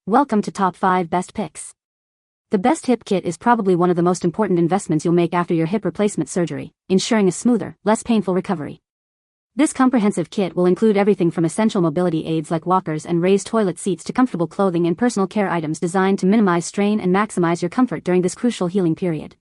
Welcome to Top 5 Best Picks. The Best Hip Kit is probably one of the most important investments you'll make after your hip replacement surgery, ensuring a smoother, less painful recovery. This comprehensive kit will include everything from essential mobility aids like walkers and raised toilet seats to comfortable clothing and personal care items designed to minimize strain and maximize your comfort during this crucial healing period.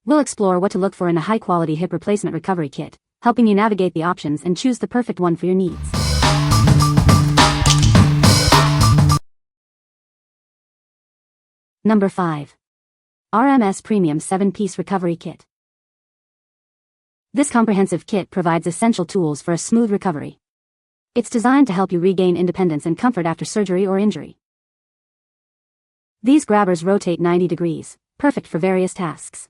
We'll explore what to look for in a high-quality hip replacement recovery kit, helping you navigate the options and choose the perfect one for your needs. Number 5. RMS Premium 7-Piece Recovery Kit. This comprehensive kit provides essential tools for a smooth recovery. It's designed to help you regain independence and comfort after surgery or injury. These grabbers rotate 90 degrees, perfect for various tasks.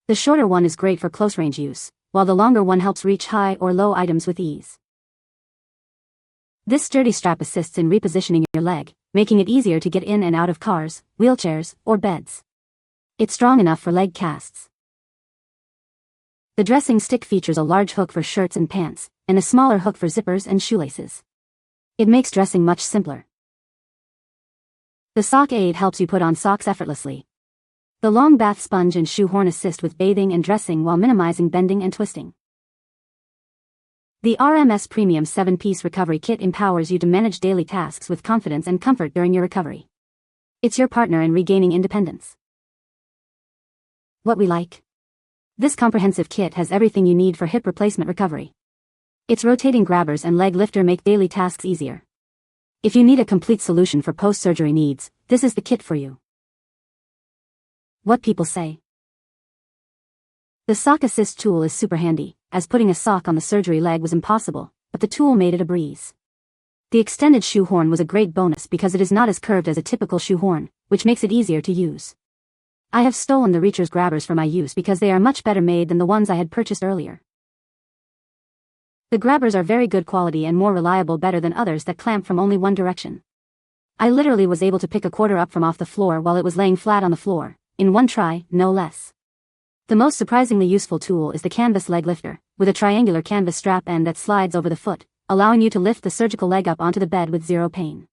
The shorter one is great for close-range use, while the longer one helps reach high or low items with ease. This sturdy strap assists in repositioning your leg, making it easier to get in and out of cars, wheelchairs, or beds. It's strong enough for leg casts. The dressing stick features a large hook for shirts and pants, and a smaller hook for zippers and shoelaces. It makes dressing much simpler. The sock aid helps you put on socks effortlessly. The long bath sponge and shoe horn assist with bathing and dressing while minimizing bending and twisting. The RMS Premium 7-Piece Recovery Kit empowers you to manage daily tasks with confidence and comfort during your recovery. It's your partner in regaining independence. What we like. This comprehensive kit has everything you need for hip replacement recovery. Its rotating grabbers and leg lifter make daily tasks easier. If you need a complete solution for post-surgery needs, this is the kit for you. What people say. The sock assist tool is super handy, as putting a sock on the surgery leg was impossible, but the tool made it a breeze. The extended shoe horn was a great bonus because it is not as curved as a typical shoe horn, which makes it easier to use. I have stolen the Reacher's grabbers for my use because they are much better made than the ones I had purchased earlier. The grabbers are very good quality and more reliable, better than others that clamp from only one direction. I literally was able to pick a quarter up from off the floor while it was laying flat on the floor, in one try, no less. The most surprisingly useful tool is the canvas leg lifter, with a triangular canvas strap end that slides over the foot, allowing you to lift the surgical leg up onto the bed with zero pain.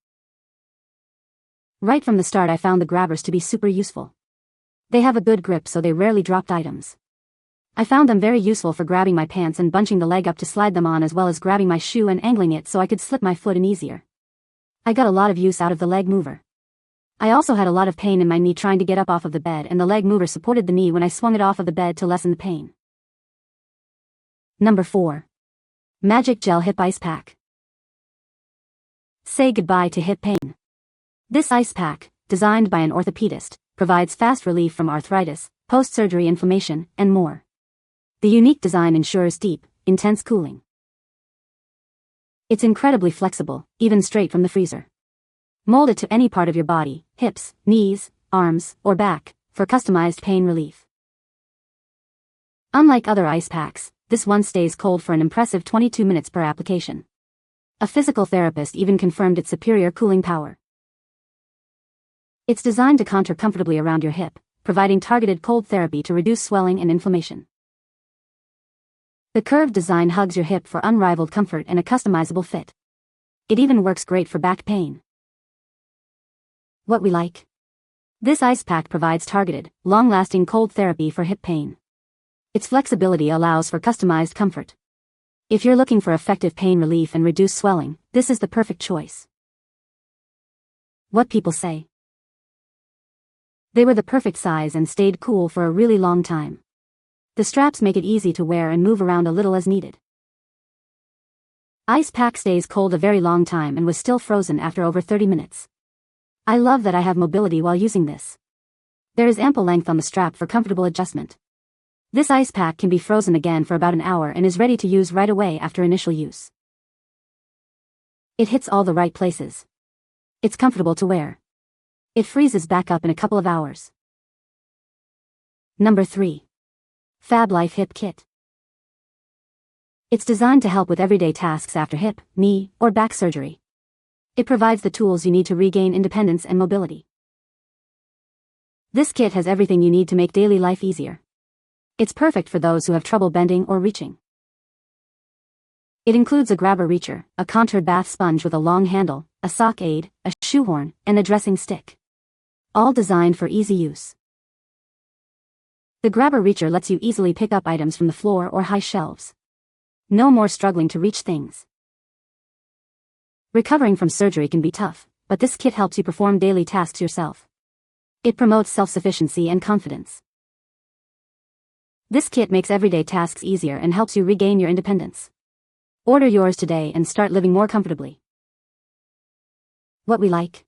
Right from the start I found the grabbers to be super useful. They have a good grip so they rarely dropped items. I found them very useful for grabbing my pants and bunching the leg up to slide them on, as well as grabbing my shoe and angling it so I could slip my foot in easier. I got a lot of use out of the leg mover. I also had a lot of pain in my knee trying to get up off of the bed, and the leg mover supported the knee when I swung it off of the bed to lessen the pain. Number 4. Magic Gel Hip Ice Pack. Say goodbye to hip pain. This ice pack, designed by an orthopedist, provides fast relief from arthritis, post-surgery inflammation, and more. The unique design ensures deep, intense cooling. It's incredibly flexible, even straight from the freezer. Mold it to any part of your body, hips, knees, arms, or back, for customized pain relief. Unlike other ice packs, this one stays cold for an impressive 22 minutes per application. A physical therapist even confirmed its superior cooling power. It's designed to contour comfortably around your hip, providing targeted cold therapy to reduce swelling and inflammation. The curved design hugs your hip for unrivaled comfort and a customizable fit. It even works great for back pain. What we like. This ice pack provides targeted, long-lasting cold therapy for hip pain. Its flexibility allows for customized comfort. If you're looking for effective pain relief and reduced swelling, this is the perfect choice. What people say. They were the perfect size and stayed cool for a really long time. The straps make it easy to wear and move around a little as needed. Ice pack stays cold a very long time and was still frozen after over 30 minutes. I love that I have mobility while using this. There is ample length on the strap for comfortable adjustment. This ice pack can be frozen again for about an hour and is ready to use right away after initial use. It hits all the right places. It's comfortable to wear. It freezes back up in a couple of hours. Number 3. Fablife Hip Kit. It's designed to help with everyday tasks after hip, knee, or back surgery. It provides the tools you need to regain independence and mobility. This kit has everything you need to make daily life easier. It's perfect for those who have trouble bending or reaching. It includes a grabber reacher, a contoured bath sponge with a long handle, a sock aid, a shoehorn, and a dressing stick. All designed for easy use. The grabber reacher lets you easily pick up items from the floor or high shelves. No more struggling to reach things. Recovering from surgery can be tough, but this kit helps you perform daily tasks yourself. It promotes self-sufficiency and confidence. This kit makes everyday tasks easier and helps you regain your independence. Order yours today and start living more comfortably. What we like.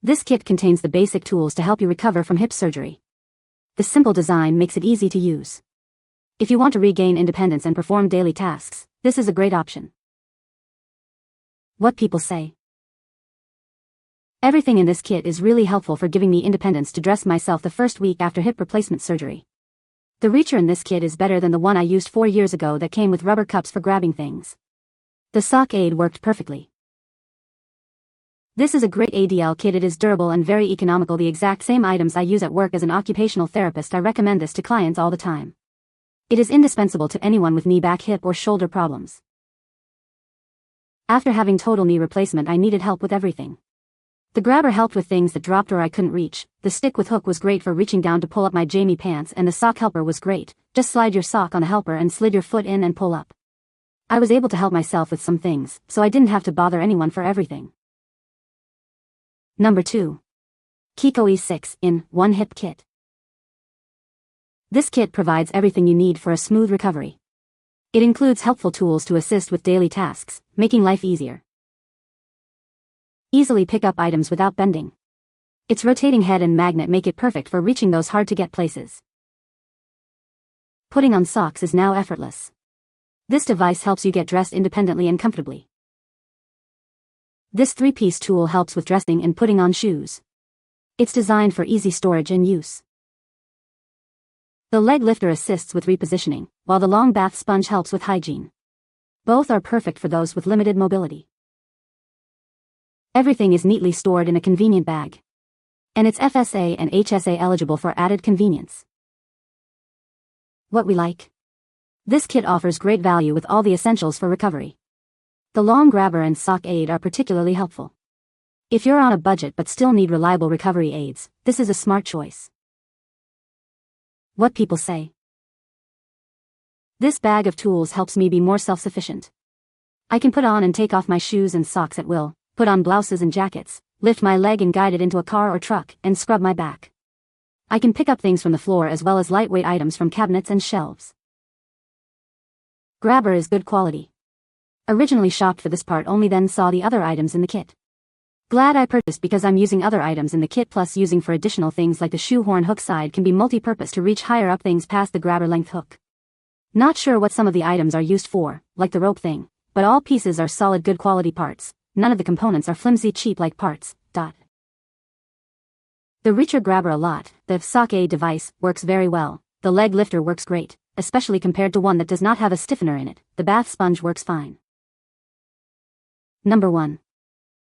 This kit contains the basic tools to help you recover from hip surgery. The simple design makes it easy to use. If you want to regain independence and perform daily tasks, this is a great option. What people say. Everything in this kit is really helpful for giving me independence to dress myself the first week after hip replacement surgery. The reacher in this kit is better than the one I used 4 years ago that came with rubber cups for grabbing things. The sock aid worked perfectly. This is a great ADL kit. It is durable and very economical. The exact same items I use at work as an occupational therapist. I recommend this to clients all the time. It is indispensable to anyone with knee, back, hip, or shoulder problems. After having total knee replacement, I needed help with everything. The grabber helped with things that dropped or I couldn't reach, the stick with hook was great for reaching down to pull up my jamie pants, and the sock helper was great. Just slide your sock on the helper and slid your foot in and pull up. I was able to help myself with some things, so I didn't have to bother anyone for everything. Number 2. Kekoy 6-in-1 Hip Kit. This kit provides everything you need for a smooth recovery. It includes helpful tools to assist with daily tasks, making life easier. Easily pick up items without bending. Its rotating head and magnet make it perfect for reaching those hard-to-get places. Putting on socks is now effortless. This device helps you get dressed independently and comfortably. This 3-piece tool helps with dressing and putting on shoes. It's designed for easy storage and use. The leg lifter assists with repositioning, while the long bath sponge helps with hygiene. Both are perfect for those with limited mobility. Everything is neatly stored in a convenient bag. And it's FSA and HSA eligible for added convenience. What we like. This kit offers great value with all the essentials for recovery. The long grabber and sock aid are particularly helpful. If you're on a budget but still need reliable recovery aids, this is a smart choice. What people say. This bag of tools helps me be more self-sufficient. I can put on and take off my shoes and socks at will, put on blouses and jackets, lift my leg and guide it into a car or truck, and scrub my back. I can pick up things from the floor as well as lightweight items from cabinets and shelves. Grabber is good quality. Originally shopped for this part only, then saw the other items in the kit. Glad I purchased because I'm using other items in the kit, plus using for additional things like the shoehorn hook side can be multi-purpose to reach higher up things past the grabber length hook. Not sure what some of the items are used for, like the rope thing, but all pieces are solid good quality parts. None of the components are flimsy cheap like parts. The reacher grabber a lot. The sock aid device works very well. The leg lifter works great, especially compared to one that does not have a stiffener in it. The bath sponge works fine. Number 1.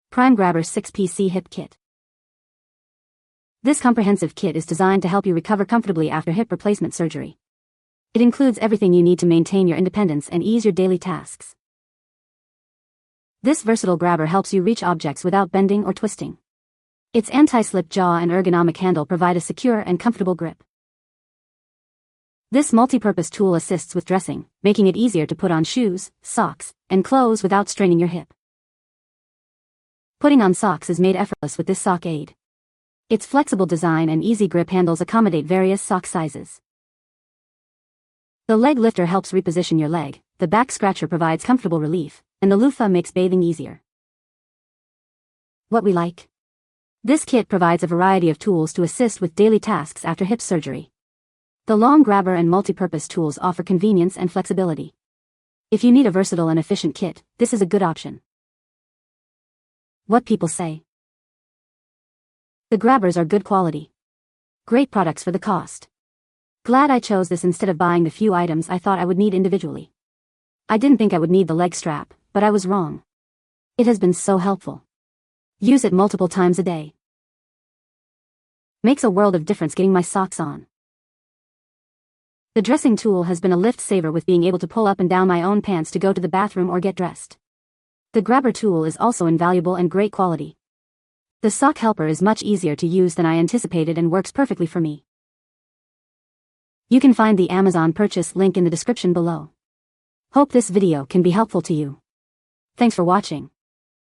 Prime Grabber 6-piece Hip Kit. This comprehensive kit is designed to help you recover comfortably after hip replacement surgery. It includes everything you need to maintain your independence and ease your daily tasks. This versatile grabber helps you reach objects without bending or twisting. Its anti-slip jaw and ergonomic handle provide a secure and comfortable grip. This multi-purpose tool assists with dressing, making it easier to put on shoes, socks, and clothes without straining your hip. Putting on socks is made effortless with this sock aid. Its flexible design and easy grip handles accommodate various sock sizes. The leg lifter helps reposition your leg, the back scratcher provides comfortable relief, and the loofah makes bathing easier. What we like. This kit provides a variety of tools to assist with daily tasks after hip surgery. The long grabber and multi-purpose tools offer convenience and flexibility. If you need a versatile and efficient kit, this is a good option. What people say. The grabbers are good quality. Great products for the cost. Glad I chose this instead of buying the few items I thought I would need individually. I didn't think I would need the leg strap, but I was wrong. It has been so helpful. Use it multiple times a day. Makes a world of difference getting my socks on. The dressing tool has been a lift-saver with being able to pull up and down my own pants to go to the bathroom or get dressed. The grabber tool is also invaluable and great quality. The sock helper is much easier to use than I anticipated and works perfectly for me. You can find the Amazon purchase link in the description below. Hope this video can be helpful to you. Thanks for watching.